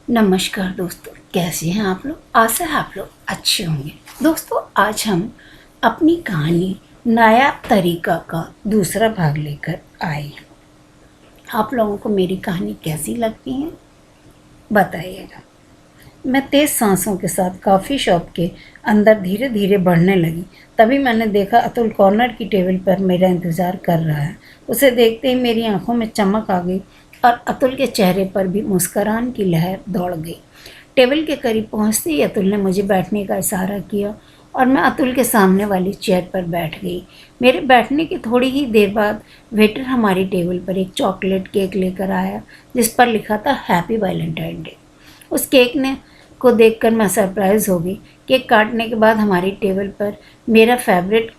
नमस्कार दोस्तों, कैसे हैं आप लोग। आशा है आप लोग अच्छे होंगे। दोस्तों, आज हम अपनी कहानी नायाब तरीका का दूसरा भाग लेकर आए हैं। आप लोगों को मेरी कहानी कैसी लगती है बताइएगा। मैं तेज सांसों के साथ कॉफ़ी शॉप के अंदर धीरे धीरे बढ़ने लगी। तभी मैंने देखा अतुल कॉर्नर की टेबल पर मेरा इंतज़ार कर रहा है। उसे देखते ही मेरी आंखों में चमक आ गई और अतुल के चेहरे पर भी मुस्कुराहट की लहर दौड़ गई। टेबल के करीब पहुंचते ही अतुल ने मुझे बैठने का इशारा किया और मैं अतुल के सामने वाली चेयर पर बैठ गई। मेरे बैठने की थोड़ी ही देर बाद वेटर हमारी टेबल पर एक चॉकलेट केक लेकर आया जिस पर लिखा था हैप्पी वैलेंटाइन डे। उस केक ने को देखकर मैं सरप्राइज़ हो गई। केक काटने के बाद हमारी टेबल पर मेरा फेवरेट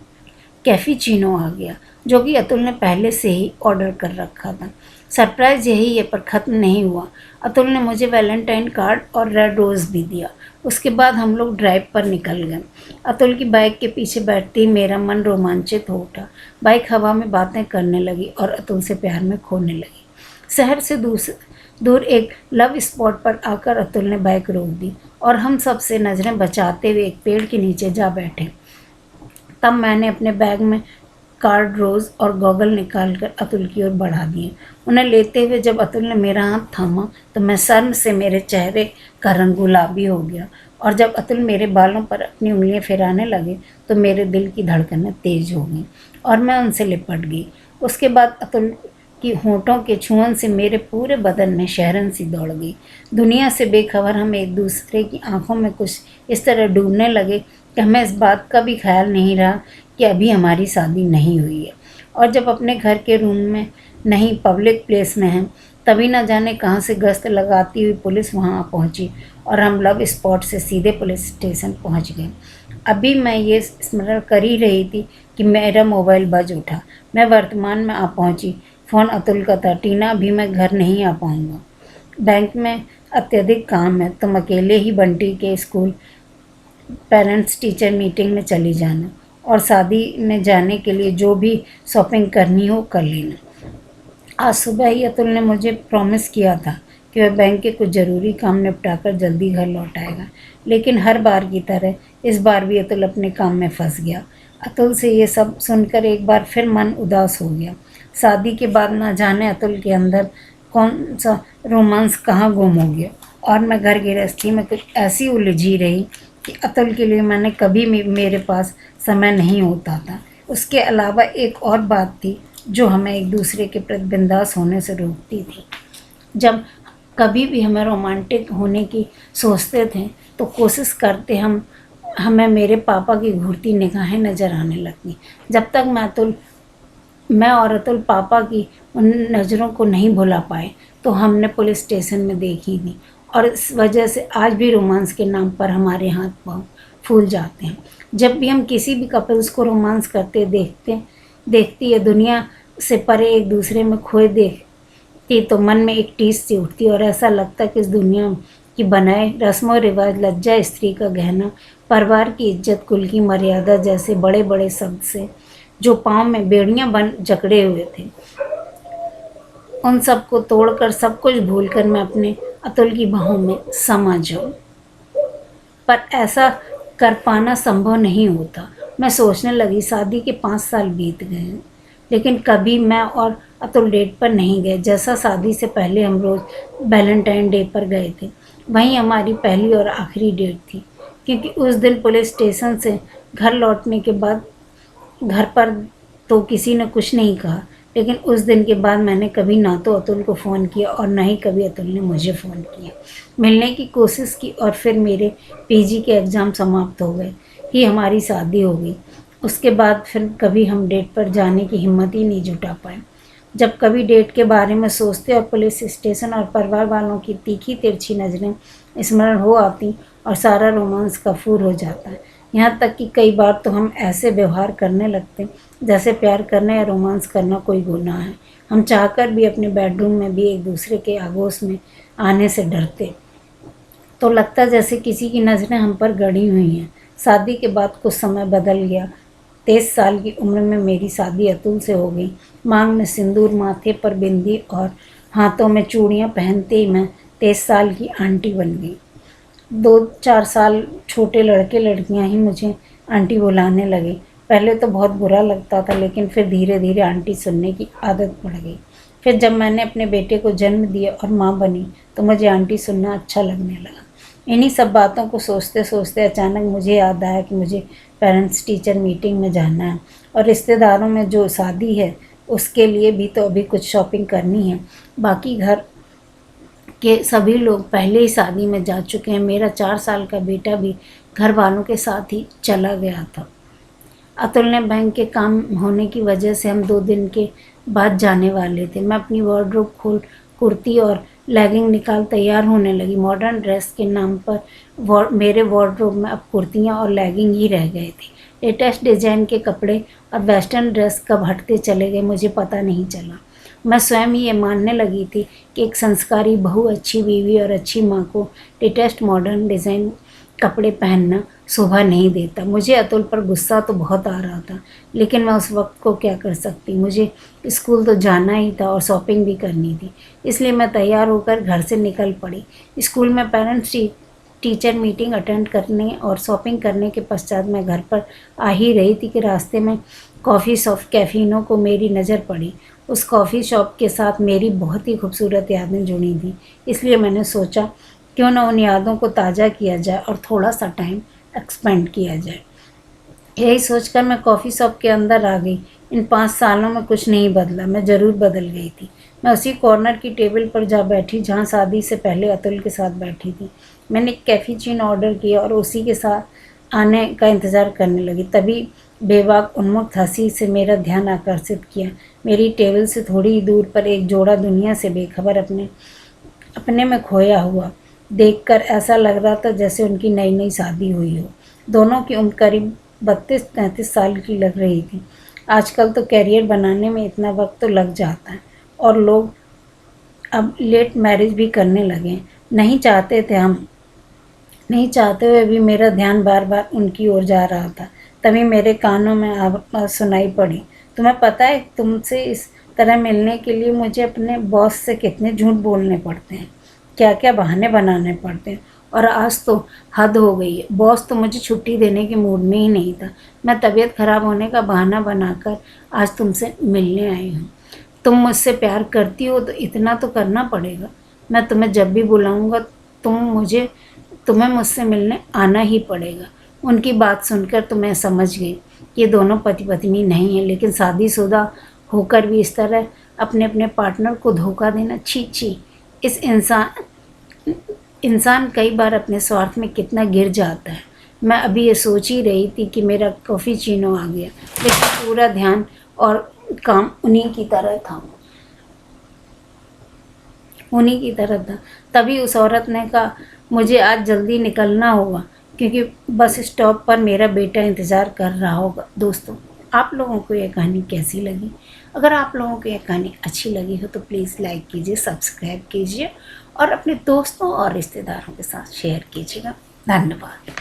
कैफीचिनो आ गया जो कि अतुल ने पहले से ही ऑर्डर कर रखा था। सरप्राइज़ यही है पर ख़त्म नहीं हुआ। अतुल ने मुझे वैलेंटाइन कार्ड और रेड रोज़ भी दिया। उसके बाद हम लोग ड्राइव पर निकल गए। अतुल की बाइक के पीछे बैठते ही मेरा मन रोमांचित हो उठा। बाइक हवा में बातें करने लगी और अतुल से प्यार में खोने लगी। शहर से दूर एक लव स्पॉट पर आकर अतुल ने बाइक रोक दी और हम सबसे नज़रें बचाते हुए एक पेड़ के नीचे जा बैठे। तब मैंने अपने बैग में कार्ड रोज़ और गॉगल निकाल कर अतुल की ओर बढ़ा दिए। उन्हें लेते हुए जब अतुल ने मेरा हाथ थामा तो मैं शर्म से मेरे चेहरे का रंग गुलाबी हो गया और जब अतुल मेरे बालों पर अपनी उंगलियां फिराने लगे तो मेरे दिल की धड़कनें तेज हो गईं और मैं उनसे लिपट गई। उसके बाद अतुल की होंठों के छुअन से मेरे पूरे बदन में शहरन सी दौड़ गई। दुनिया से बेखबर हम एक दूसरे की आंखों में कुछ इस तरह डूबने लगे कि हमें इस बात का भी ख्याल नहीं रहा कि अभी हमारी शादी नहीं हुई है और जब अपने घर के रूम में नहीं पब्लिक प्लेस में हैं तभी न जाने कहाँ से गश्त लगाती हुई पुलिस वहाँ पहुँची और हम लव स्पॉट से सीधे पुलिस स्टेशन पहुँच गए। अभी मैं ये स्मरण कर ही रही थी कि मेरा मोबाइल बज उठा। मैं वर्तमान में आ पहुँची। फ़ोन अतुल का था। टीना, अभी मैं घर नहीं आ पाऊँगा, बैंक में अत्यधिक काम है, तुम अकेले ही बंटी के स्कूल पेरेंट्स टीचर मीटिंग में चली जाना और शादी में जाने के लिए जो भी शॉपिंग करनी हो कर लेना। आज सुबह ही अतुल ने मुझे प्रॉमिस किया था कि वह बैंक के कुछ ज़रूरी काम निपटाकर जल्दी घर लौट आएगा, लेकिन हर बार की तरह इस बार भी अतुल अपने काम में फंस गया। अतुल से ये सब सुनकर एक बार फिर मन उदास हो गया। शादी के बाद न जाने अतुल के अंदर कौन सा रोमांस कहाँ गुम हो गया और मैं घर गृहस्थी में कुछ ऐसी उलझी रही कि अतुल के लिए मैंने कभी भी मेरे पास समय नहीं होता था। उसके अलावा एक और बात थी जो हमें एक दूसरे के प्रति बिंदास होने से रोकती थी। जब कभी भी हमें रोमांटिक होने की सोचते थे तो कोशिश करते हमें मेरे पापा की घूरती निगाहें नज़र आने लगती। जब तक मैं और अतुल पापा की उन नज़रों को नहीं भुला पाए तो हमने पुलिस स्टेशन में देखी थी और इस वजह से आज भी रोमांस के नाम पर हमारे हाथ पांव फूल जाते हैं। जब भी हम किसी भी कपल्स को रोमांस करते देखती है दुनिया से परे एक दूसरे में खोए देखती तो मन में एक टीस सी उठती और ऐसा लगता कि इस दुनिया की बनाए रस्म और रिवाज, लज्जा स्त्री का गहना, परिवार की इज्जत, कुल की मर्यादा जैसे बड़े बड़े शब्द से जो पाँव में बेड़ियां बन जकड़े हुए थे, उन सब को तोड़कर सब कुछ भूलकर मैं अपने अतुल की बाहों में समा जाऊं। पर ऐसा कर पाना संभव नहीं होता। मैं सोचने लगी शादी के 5 साल बीत गए हैं लेकिन कभी मैं और अतुल डेट पर नहीं गए जैसा शादी से पहले हम रोज़ वैलेंटाइन डे पर गए थे। वहीं हमारी पहली और आखिरी डेट थी क्योंकि उस दिन पुलिस स्टेशन से घर लौटने के बाद घर पर तो किसी ने कुछ नहीं कहा, लेकिन उस दिन के बाद मैंने कभी ना तो अतुल को फ़ोन किया और ना ही कभी अतुल ने मुझे फ़ोन किया। मिलने की कोशिश की और फिर मेरे पीजी के एग्ज़ाम समाप्त हो गए कि हमारी शादी हो गई। उसके बाद फिर कभी हम डेट पर जाने की हिम्मत ही नहीं जुटा पाए। जब कभी डेट के बारे में सोचते और पुलिस स्टेशन और परिवार वालों की तीखी तिरछी नज़रें स्मरण हो आती और सारा रोमांस कफूर हो जाता है। यहाँ तक कि कई बार तो हम ऐसे व्यवहार करने लगते जैसे प्यार करना या रोमांस करना कोई गुनाह है। हम चाहकर भी अपने बेडरूम में भी एक दूसरे के आगोश में आने से डरते, तो लगता जैसे किसी की नज़रें हम पर गड़ी हुई हैं। शादी के बाद कुछ समय बदल गया। 23 साल की उम्र में मेरी शादी अतुल से हो गई। मांग में सिंदूर, माथे पर बिंदी और हाथों में चूड़ियाँ पहनते ही मैं 23 साल की आंटी बन गई। 2-4 साल छोटे लड़के लड़कियां ही मुझे आंटी बुलाने लगे। पहले तो बहुत बुरा लगता था, लेकिन फिर धीरे धीरे आंटी सुनने की आदत पड़ गई। फिर जब मैंने अपने बेटे को जन्म दिया और माँ बनी तो मुझे आंटी सुनना अच्छा लगने लगा। इन्हीं सब बातों को सोचते सोचते अचानक मुझे याद आया कि मुझे पेरेंट्स टीचर मीटिंग में जाना है, और रिश्तेदारों में जो शादी है उसके लिए भी तो अभी कुछ शॉपिंग करनी है। बाकी घर के सभी लोग पहले ही शादी में जा चुके हैं। मेरा 4 साल का बेटा भी घर वालों के साथ ही चला गया था। अतुल ने बैंक के काम होने की वजह से हम 2 दिन के बाद जाने वाले थे। मैं अपनी वार्डरोब खोल कुर्ती और लेगिंग निकाल तैयार होने लगी। मॉडर्न ड्रेस के नाम पर मेरे वार्डरोब में अब कुर्तियाँ और लेगिंग ही रह गए थे। लेटेस्ट डिजाइन के कपड़े और वेस्टर्न ड्रेस कब हटते चले गए मुझे पता नहीं चला। मैं स्वयं ही ये मानने लगी थी कि एक संस्कारी बहू, अच्छी बीवी और अच्छी माँ को लेटेस्ट मॉडर्न डिज़ाइन कपड़े पहनना शोभा नहीं देता। मुझे अतुल पर गुस्सा तो बहुत आ रहा था, लेकिन मैं उस वक्त को क्या कर सकती। मुझे स्कूल तो जाना ही था और शॉपिंग भी करनी थी, इसलिए मैं तैयार होकर घर से निकल पड़ी। स्कूल में पेरेंट्स टीचर मीटिंग अटेंड करने और शॉपिंग करने के पश्चात मैं घर पर आ ही रही थी कि रास्ते में कॉफ़ी शॉप कैफीनो को मेरी नज़र पड़ी। उस कॉफ़ी शॉप के साथ मेरी बहुत ही खूबसूरत यादें जुड़ी थी, इसलिए मैंने सोचा क्यों ना उन यादों को ताज़ा किया जाए और थोड़ा सा टाइम एक्सपेंड किया जाए। यही सोचकर मैं कॉफ़ी शॉप के अंदर आ गई। इन 5 सालों में कुछ नहीं बदला, मैं ज़रूर बदल गई थी। मैं उसी कॉर्नर की टेबल पर जा बैठी जहाँ शादी से पहले अतुल के साथ बैठी थी। मैंने एक कैफीचीनो ऑर्डर किया और उसी के साथ आने का इंतज़ार करने लगी। तभी बेबाक उन्मुक्त हंसी से मेरा ध्यान आकर्षित किया। मेरी टेबल से थोड़ी ही दूर पर एक जोड़ा दुनिया से बेखबर अपने में खोया हुआ देखकर ऐसा लग रहा था जैसे उनकी नई नई शादी हुई हो। दोनों की उम्र करीब 32-33 साल की लग रही थी। आजकल तो कैरियर बनाने में इतना वक्त तो लग जाता है और लोग अब लेट मैरिज भी करने लगे। नहीं चाहते हुए भी मेरा ध्यान बार बार उनकी ओर जा रहा था। तभी मेरे कानों में आवाज़ सुनाई पड़ी, तुम्हें पता है तुमसे इस तरह मिलने के लिए मुझे अपने बॉस से कितने झूठ बोलने पड़ते हैं, क्या क्या बहाने बनाने पड़ते हैं। और आज तो हद हो गई है, बॉस तो मुझे छुट्टी देने के मूड में ही नहीं था। मैं तबीयत खराब होने का बहाना बनाकर आज तुमसे मिलने आई हूँ। तुम मुझसे प्यार करती हो तो इतना तो करना पड़ेगा। मैं तुम्हें जब भी बुलाऊँगा तुम्हें मुझसे मिलने आना ही पड़ेगा। उनकी बात सुनकर तो मैं समझ गई ये दोनों पति पत्नी नहीं है, लेकिन शादीशुदा होकर भी इस तरह अपने अपने पार्टनर को धोखा देना, छी छी। इस इंसान कई बार अपने स्वार्थ में कितना गिर जाता है। मैं अभी ये सोच ही रही थी कि मेरा कैफीचीनो आ गया, लेकिन पूरा ध्यान और काम उन्हीं की तरह था। तभी उस औरत ने कहा, मुझे आज जल्दी निकलना होगा क्योंकि बस स्टॉप पर मेरा बेटा इंतज़ार कर रहा होगा। दोस्तों, आप लोगों को यह कहानी कैसी लगी? अगर आप लोगों को यह कहानी अच्छी लगी हो तो प्लीज़ लाइक कीजिए, सब्सक्राइब कीजिए और अपने दोस्तों और रिश्तेदारों के साथ शेयर कीजिएगा। धन्यवाद।